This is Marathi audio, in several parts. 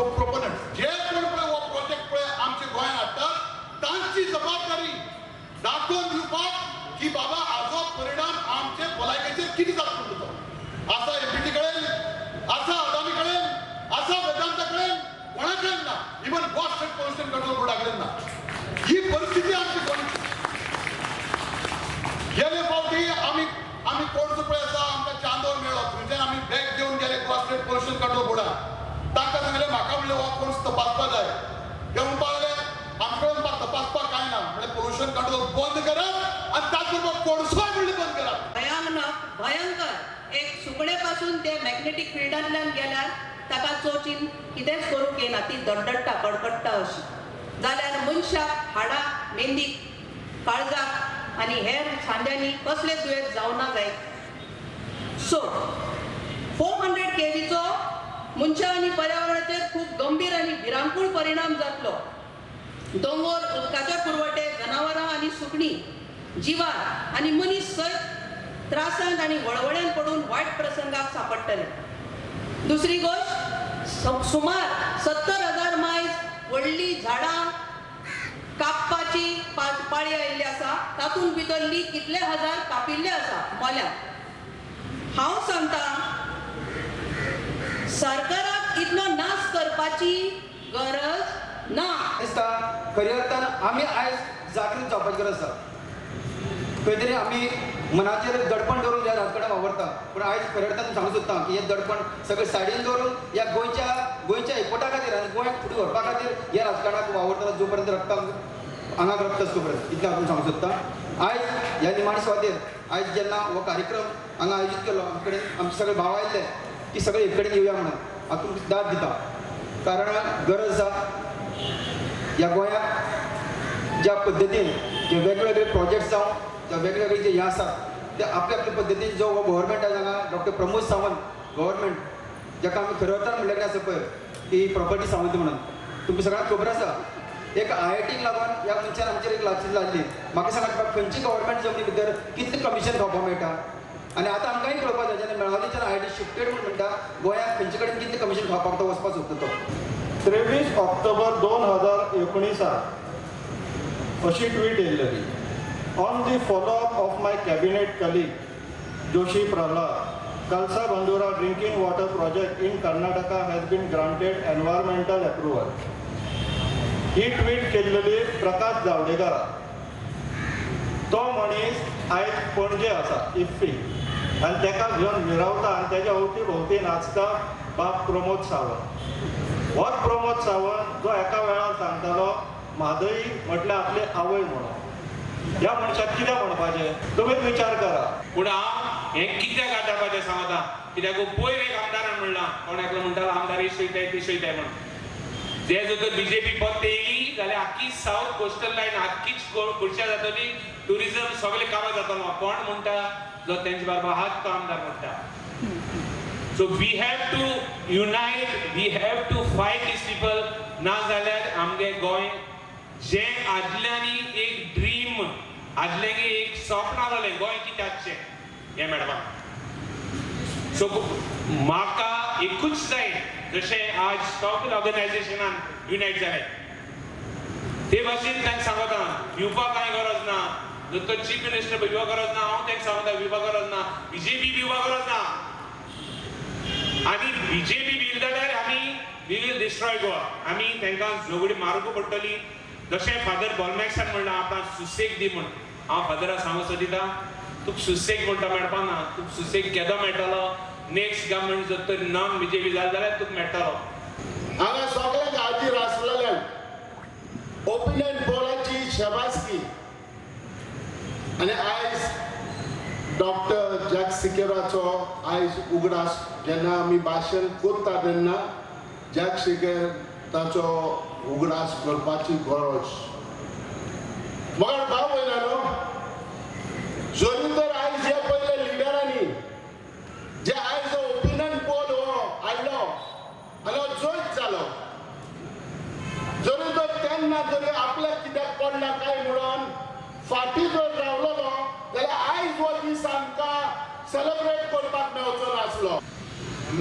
प्रोपोनंट जे कोण पळय हो प्रोजेक्ट पळय आमच्या गोंयांत हाडटात तांची जबाबदारी दाखोवन दिवपाक की बाबा हाजो परिणाम आमचे भलायकेचेर कितें जातलो तो आसा एमपीटी कडेन आसा अदानी कडेन आसा वेदांता कडेन कोणा कडेन ना even Goa state pollution control बोर्डा कडेन ना ही परिस्थिती आमची गोंयची गेले फावटी आमी कोण पळय आसा आमकां चांदोर मेळ्ळो थंयच्यान आमी बॅग घेवन गेले गोवा स्टेट पोल्युशन कंट्रोल बोर्डाक तांकां सांगलें म्हाका म्हणलें हो कोण तपासपा जाय ते म्हणपा लागले आमचे कडेन तपासपाक कांय ना म्हणलें पोल्युशन कंट्रोल बंद करप आनी ताच बरोबर कोणसोय म्हणलें बंद करप भयंकर एक सुकणे पासून ते मॅग्नेटिक फिल्डांतल्यान गेल्यार ताका चोचीन कितेंच करूंक येना ती दडदडटा कडकडटा अशी जाल्यार मनशाक हाडाक मेंदीक काळजाक आनी हेर सांद्यांनी कसले दुयेंस जावना जाय सो 400 kVचो मनशा आनी पर्यावरणाचेर खूब गंभीर आनी भिरांकूळ परिणाम जातलो दोंगर उदकाचे पुरवठे जनावरां आनी सुकणीं जिवार आनी मनीस सयत त्रासांत आनी वळवळ्यान पडून वायट प्रसंगाक सांपडटले दुसरी गोष्ट सुमार 70,000 मायज व्हडली झाडां कापपाची पाळी आयिल्ली आसा तातूंत भितरली कितले हजार कापिल्ले आसा मोल्याक हांव सांगता सरकाराक इतलो नाश करपाची गरज ना दिसता खऱ्या अर्थान आमी आयज जागृत जावपाची गरज आसा खंय तरी आमी मनाचेर दडपण दवरून ह्या राजकारणाक वावरता पूण आयज खऱ्या अर्थान सांगूं सोदता की हें दडपण सगळें सायडीन दवरून ह्या गोंयच्या एकवटा खातीर आनी गोंयाक फुडें व्हरपा खातीर ह्या राजकारणाक वावरतना जो पर्यंत रक्ताक आंगाक रक्त आसता पर्यंत इतलें हांव सांगूं सोदता आयज ह्या निमाणे सुवातेर आयज जेन्ना हो कार्यक्रम हांगा आयोजीत केलो आमचे कडेन आमचे सगळे भाव आयिल्ले की सगळे एक कडेन येवया म्हणून हातूंत दाद दिता कारण गरज आसा ह्या गोंयाक ज्या पद्दतीन जे वेगवेगळे प्रोजेक्ट्स जावं त्या वेगवेगळे जे हे आसात ते आपल्या आपल्या पद्दतीन जो हो गव्हर्मेंट आसा हांगा डॉक्टर प्रमोद सावंत गव्हर्मेंट जाका आमी खऱ्या अर्थान म्हणलेलें आसा पळय की प्रॉपर्टी सावंत म्हणून तुमकां सगळ्यांक खबर आसा एक IITक लागून ह्या मनशान आमचेर एक लाच लायली म्हाका सांगात खंयची गव्हर्मेंट जमनी भितर कितलें कमिशन खावपाक मेळटा आनी आतां आमकांय कळपाक जाय जेन्ना मेळावलीच्यान IIT शिफ्टेड म्हणून म्हणटा गोंयांत खंयचे कडेन कितलें कमिशन खावपाक तो वचपाक सोदता तो 23 ऑक्टोबर 2019 अशी ट्वीट येयल्ली on the follow up of my cabinet colleague Joshi Pralhad Kalasa Banduri drinking water project in Karnataka has been granted environmental approval ही ट्वीट केल्लेली प्रकाश जावडेकर तो मनीस आयज पणजे आसा इफ्फी आनी ताका घेवन मिरवता आनी ताच्या अवती भोवती नाचता बाब प्रमोद सावंत होच प्रमोद सावंत जो एका वेळार सांगतालो म्हादई म्हटल्यार आपली आवय म्हणून ह्या मनशाक कितें म्हणपाचें तुमीच विचार करा पूण हांव हें कित्याक आदारपाचें सांगता कित्याक पयर एक आमदारान म्हणलां कोणाक म्हणटालो आमदार सयताय ती सयताय म्हणून जे जर बीजेपी पत्ते येयली जाल्यार आख्खी सावथ कोस्टल लायन आख्खीच खुर्च्या जातली टुरिझम सगळे कामां जातलो कोण म्हणटा जो तेंचे बरोबर हात तो आमदार म्हणटा so we have to unite we have to fight these people ना जाल्यार आमगे गोंय जे आदल्यांनी एक ड्रीम आदलें एक स्वप्न आसलें गोंय कितें जातचें हें मेळपाक सो म्हाका एकूच जाय जशें आज सगळे ऑर्गनायझेशनान युनायट जाले ते भाशेन तांकां सांगता भिवपाक कांय गरज ना जर तो चीफ मिनिस्टर भिवपाक गरज ना हांव तांकां सांगता भिवपाक गरज ना बीजेपी भिवपाक गरज ना आनी बीजेपी भिल जाल्यार आमी वी वील डिस्ट्रॉय गोवा आमी तांकां झगडी मारूंक पडटली जशें फादर बॉलमॅक्सान म्हणलां आपणाक सुसेग दी म्हण हांव फादराक सांगूंक सोदिता तुका सुसेग म्हणटा मेळपा ना तुका सुसेग केदो मेळटलो नेक्स्ट गव्हर्मेंट जर तर नॉन बीजेपी जालें जाल्यार तुका मेळटलो हांगा सगळ्यांक हाजीर आसलेल्यान ओपिनियन पोलाची शबासकी आनी आयज डॉक्टर जॅक सिकेराचो आयज उगडास जेन्ना आमी भाशण करता तेन्ना जॅक सिकेराचो उगडास करपाची गरज म्हाका भाव भयणानो जरी तर आयज जे पयले लिडरांनी जे आयज ओपिनियन पोल हो हाडलो आनी हो जैत जालो जरी तर तेन्ना जरी आपल्याक कित्याक पडना काय म्हणून फाटीं जर रावलो जाल्यार आयज हो दीस आमकां सेलेब्रेट करपाक मेळचो नासलो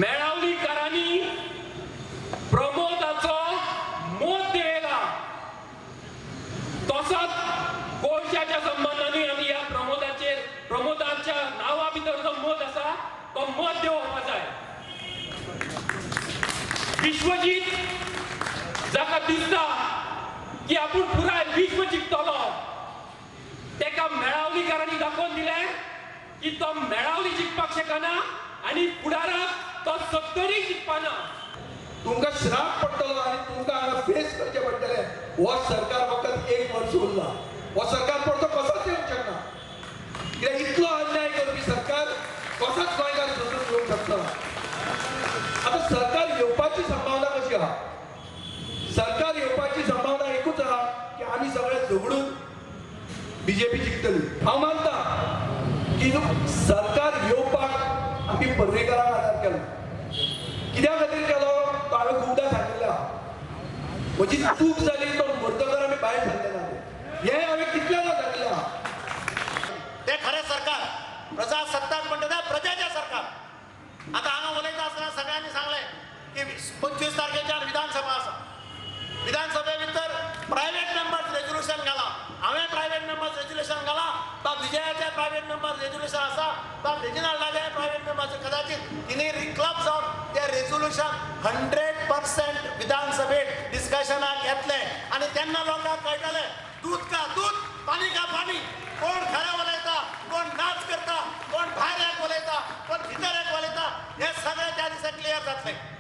मेळावलीकारांनी प्रमोद मत देवप जाय विश्वजीत जाका दिसता की आपण पुराय विश्व जिंकतलो तेका मेळावलीकारांनी दाखोवन दिले की तो मेळावली जिंकपाक शकना आणि फुडाराक तो सत्तरी जिंकपाना तुमकां श्राप पडटलो आनी तुमकां हांगा फेस करचें पडटलें हो सरकार फकत 1 वर्स उरला हो सरकार परतो कसोच येवंक शकना कित्याक इतलो अन्याय करपी सरकार कसोच गोंयकार सोडून येवंक शकना आतां सरकार येवपाची संभावना कशी आहा सरकार येवपाची संभावना एकूच आहा की आमी सगळे झगडून बीजेपी जिंकतली हांव मानता की सरकार येवपाक आमी पर्रीकाराक आदार केलो कित्या खातीर केलो तो हांवें खूबदां सांगिल्लें आहा म्हजी चूक जाली तो मरतकर आमी भायर सरले ना हें हांवें कितल्यांदा सांगिल्लें आहा ते खरें सरकार प्रजासत्ताक म्हणटा तें प्रजेचें सरकार आतां हांगा उलयता आसतना सगळ्यांनी सांगलें की 25 तारखेच्यान विधानसभा आसा विधानसभे भितर प्रायवेट मेंबर्स रेजोल्युशन घाला हांवें प्रायवेट मेंबर्स रेजोल्युशन घाला बा विजयाचे प्रायवेट मेंबर्स रेजोल्युशन आसा बा रेजिनाल्डाचे प्रायवेट मेंबर्स कदाचित तिनी रिक्लब जावन ते रेजोल्युशन 100% विधानसभेत डिस्कशनाक येतले आनी तेन्ना लोकांक कळटलें दूध का दूध पाणी का पाणी कोण खरें उलयता कोण नाच करता कोण भायर एक उलयता कोण भितर एक उलयता हे सगळें त्या दिसा क्लियर जातलें